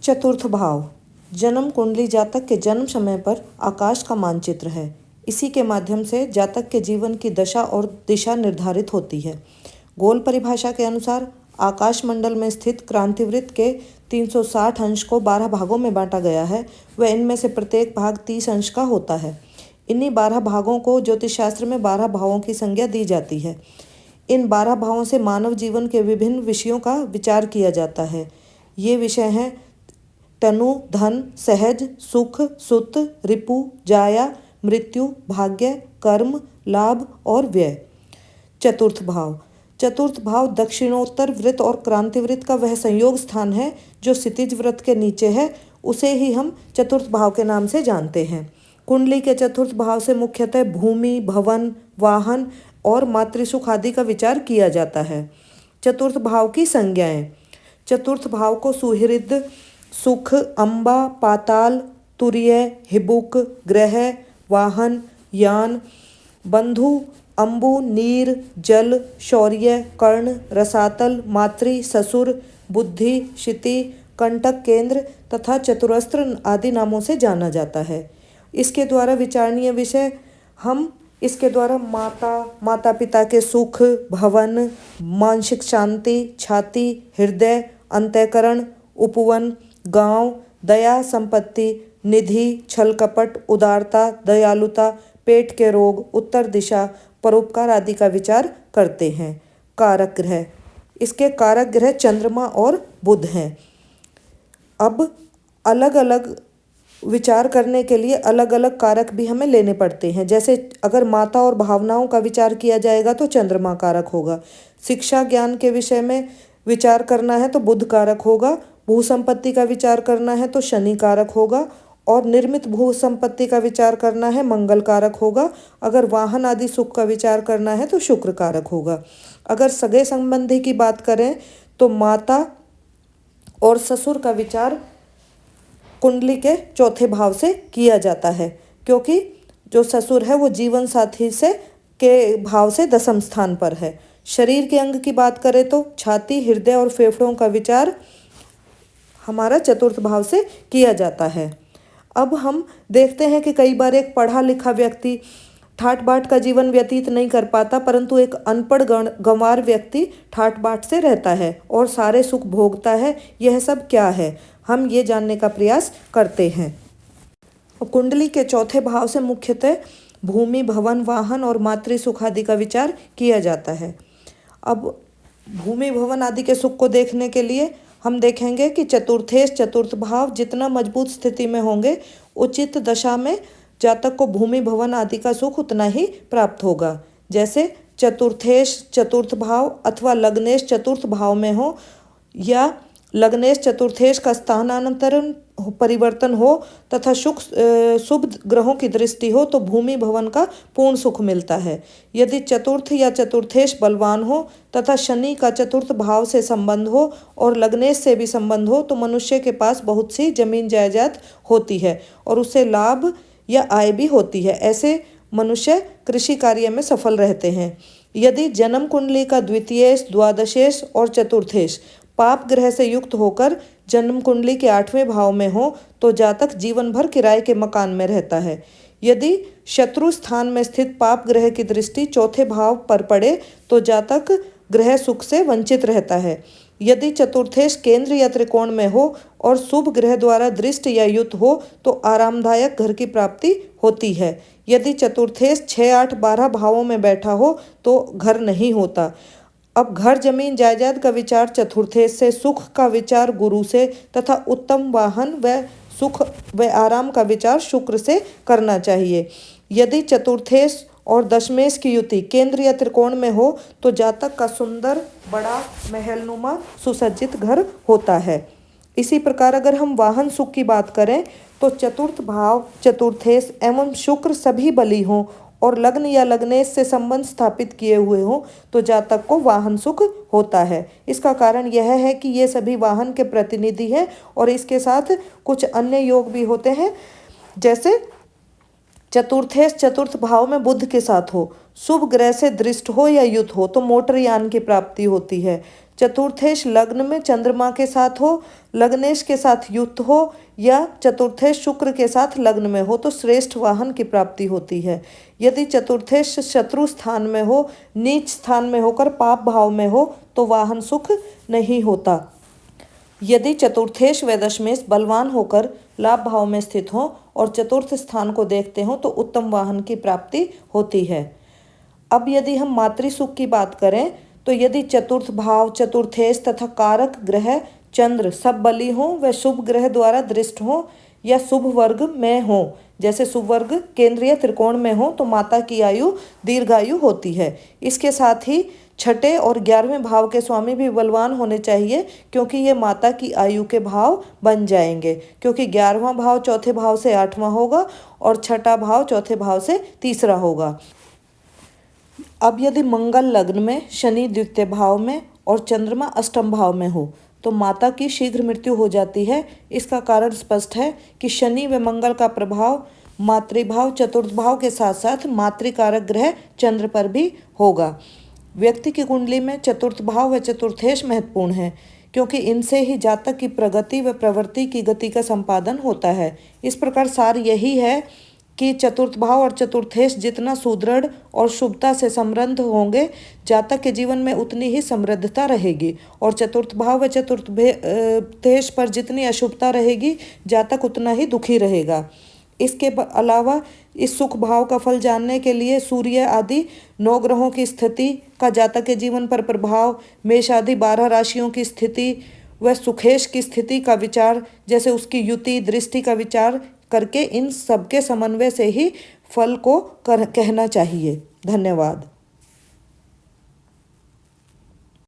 चतुर्थ भाव जन्म कुंडली जातक के जन्म समय पर आकाश का मानचित्र है। इसी के माध्यम से जातक के जीवन की दशा और दिशा निर्धारित होती है। गोल परिभाषा के अनुसार आकाश मंडल में स्थित क्रांतिवृत्त के 360 अंश को 12 भागों में बांटा गया है। वह इनमें से प्रत्येक भाग 30 अंश का होता है। इन्हीं 12 भागों को ज्योतिष शास्त्र में 12 भावों की संज्ञा दी जाती है। इन 12 भावों से मानव जीवन के विभिन्न विषयों का विचार किया जाता है। ये विषय हैं तनु, धन, सहज, सुख, सुत, रिपु, जाया, मृत्यु, भाग्य, कर्म, लाभ और व्यय। चतुर्थ भाव दक्षिणोत्तर वृत्त और क्रांति वृत्त का वह संयोग स्थान है जो क्षितिज वृत्त के नीचे है। उसे ही हम चतुर्थ भाव के नाम से जानते हैं। कुंडली के चतुर्थ भाव से मुख्यतः भूमि, भवन, वाहन और मातृसुख आदि का विचार किया जाता है। चतुर्थ भाव की संज्ञाएं। चतुर्थ भाव को सुहृद, सुख, अंबा, पाताल, तुर्य, हिबुक, ग्रह, वाहन, यान, बंधु, अंबु, नीर, जल, शौर्य, कर्ण, रसातल, मातृ, ससुर, बुद्धि, क्षिति, कंटक केंद्र तथा चतुरस्त्र आदि नामों से जाना जाता है। इसके द्वारा विचारणीय विषय हम इसके द्वारा माता पिता के सुख, भवन, मानसिक शांति, छाती, हृदय, अंतःकरण, उपवन, गांव, दया, संपत्ति, निधि, छल कपट, उदारता, दयालुता, पेट के रोग, उत्तर दिशा, परोपकार आदि का विचार करते हैं। कारक ग्रह। इसके कारक ग्रह चंद्रमा और बुध हैं। अब अलग अलग विचार करने के लिए अलग अलग कारक भी हमें लेने पड़ते हैं। जैसे अगर माता और भावनाओं का विचार किया जाएगा तो चंद्रमा कारक होगा। शिक्षा ज्ञान के विषय में विचार करना है तो बुध कारक होगा। भू संपत्ति का विचार करना है तो शनि कारक होगा। और निर्मित भू संपत्ति का विचार करना है मंगल कारक होगा। अगर वाहन आदि सुख का विचार करना है तो शुक्र कारक होगा। अगर सगे संबंधी की बात करें तो माता और ससुर का विचार कुंडली के चौथे भाव से किया जाता है, क्योंकि जो ससुर है वो जीवन साथी से के भाव से दसम स्थान पर है। शरीर के अंग की बात करें तो छाती, हृदय और फेफड़ों का विचार हमारा चतुर्थ भाव से किया जाता है। अब हम देखते हैं कि कई बार एक पढ़ा लिखा व्यक्ति ठाट बाट का जीवन व्यतीत नहीं कर पाता, परंतु एक अनपढ़ गंवार व्यक्ति ठाट बाट से रहता है और सारे सुख भोगता है। यह सब क्या है, हम ये जानने का प्रयास करते हैं। कुंडली के चौथे भाव से मुख्यतः भूमि, भवन, वाहन और मातृ सुख आदि का विचार किया जाता है। अब भूमि, भवन आदि के सुख को देखने के लिए हम देखेंगे कि चतुर्थ भाव जितना मजबूत स्थिति में होंगे, उचित दशा में जातक को भूमि, भवन आदि का सुख उतना ही प्राप्त होगा। जैसे चतुर्थ भाव अथवा लग्नेश चतुर्थ भाव में हो या लग्नेश चतुर्थेश का स्थानांतरण परिवर्तन हो तथा शुभ ग्रहों की दृष्टि हो तो भूमि भवन का पूर्ण सुख मिलता है। यदि चतुर्थ या चतुर्थेश बलवान हो तथा शनि का चतुर्थ भाव से संबंध हो और लग्नेश से भी संबंध हो तो मनुष्य के पास बहुत सी जमीन जायदाद होती है और उससे लाभ या आय भी होती है। ऐसे मनुष्य कृषि कार्य में सफल रहते हैं। यदि जन्म कुंडली का द्वितीयेश, द्वादशेश और चतुर्थेश पाप ग्रह से युक्त होकर जन्म कुंडली के 8वें भाव में हो तो जातक जीवन भर किराए के मकान में रहता है। यदि शत्रु स्थान में स्थित पाप ग्रह की दृष्टि चौथे भाव पर पड़े तो जातक ग्रह सुख से वंचित रहता है। यदि चतुर्थेश केंद्र या त्रिकोण में हो और शुभ ग्रह द्वारा दृष्ट या युत हो तो आरामदायक घर की प्राप्ति होती है। यदि चतुर्थेश 6, 8, 12 भावों में बैठा हो तो घर नहीं होता। अब घर, जमीन, जायदाद का विचार चतुर्थेश से, सुख का विचार गुरु से तथा उत्तम वाहन व सुख व आराम का विचार शुक्र से करना चाहिए। यदि चतुर्थेश और दशमेश की युति केंद्र या त्रिकोण में हो तो जातक का सुंदर, बड़ा, महलनुमा, सुसज्जित घर होता है। इसी प्रकार अगर हम वाहन सुख की बात करें तो चतुर्थ भाव, चतुर्थेश एवं शुक्र सभी बली हों और लग्न या लग्नेश से संबंध स्थापित किए हुए हों तो जातक को वाहन सुख होता है। इसका कारण यह है कि ये सभी वाहन के प्रतिनिधि हैं और इसके साथ कुछ अन्य योग भी होते हैं। जैसे चतुर्थेश चतुर्थ भाव में बुध के साथ हो, शुभ ग्रह से दृष्ट हो या युत हो तो मोटर यान की प्राप्ति होती है। चतुर्थेश लग्न में चंद्रमा के साथ हो, लग्नेश के साथ युक्त हो या चतुर्थेश शुक्र के साथ लग्न में हो तो श्रेष्ठ वाहन की प्राप्ति होती है। यदि चतुर्थेश शत्रु स्थान में हो, नीच स्थान में होकर पाप भाव में हो तो वाहन सुख नहीं होता। यदि चतुर्थेश व दशमेश बलवान होकर लाभ भाव में स्थित हो और चतुर्थ स्थान को देखते हो तो उत्तम वाहन की प्राप्ति होती है। अब यदि हम मातृ सुख की बात करें तो यदि चतुर्थ भाव, चतुर्थेश तथा कारक ग्रह चंद्र सब बली हों व शुभ ग्रह द्वारा दृष्ट हों या शुभ वर्ग में हों, जैसे शुभ वर्ग केंद्रीय त्रिकोण में हो तो माता की आयु दीर्घायु होती है। इसके साथ ही छठे और 11वें भाव के स्वामी भी बलवान होने चाहिए क्योंकि ये माता की आयु के भाव बन जाएंगे, क्योंकि 11वां भाव चौथे भाव से 8वां होगा और छठा भाव चौथे भाव से तीसरा होगा। अब यदि मंगल लग्न में, शनि द्वितीय भाव में और चंद्रमा अष्टम भाव में हो तो माता की शीघ्र मृत्यु हो जाती है। इसका कारण स्पष्ट है कि शनि व मंगल का प्रभाव मातृभाव चतुर्थ भाव के साथ साथ मातृकारक ग्रह चंद्र पर भी होगा। व्यक्ति की कुंडली में चतुर्थ भाव व चतुर्थेश महत्वपूर्ण है क्योंकि इनसे ही जातक की प्रगति व प्रवृत्ति की गति का संपादन होता है। इस प्रकार सार यही है कि चतुर्थ भाव और चतुर्थेश जितना सुदृढ़ और शुभता से समृद्ध होंगे, जातक के जीवन में उतनी ही समृद्धता रहेगी और चतुर्थ भाव व चतुर्थेश पर जितनी अशुभता रहेगी, जातक उतना ही दुखी रहेगा। इसके अलावा इस सुख भाव का फल जानने के लिए सूर्य आदि 9 ग्रहों की स्थिति का जातक के जीवन पर प्रभाव, मेष आदि 12 राशियों की स्थिति व सुखेश की स्थिति का विचार, जैसे उसकी युति दृष्टि का विचार करके इन सबके समन्वय से ही फल को कहना चाहिए। धन्यवाद।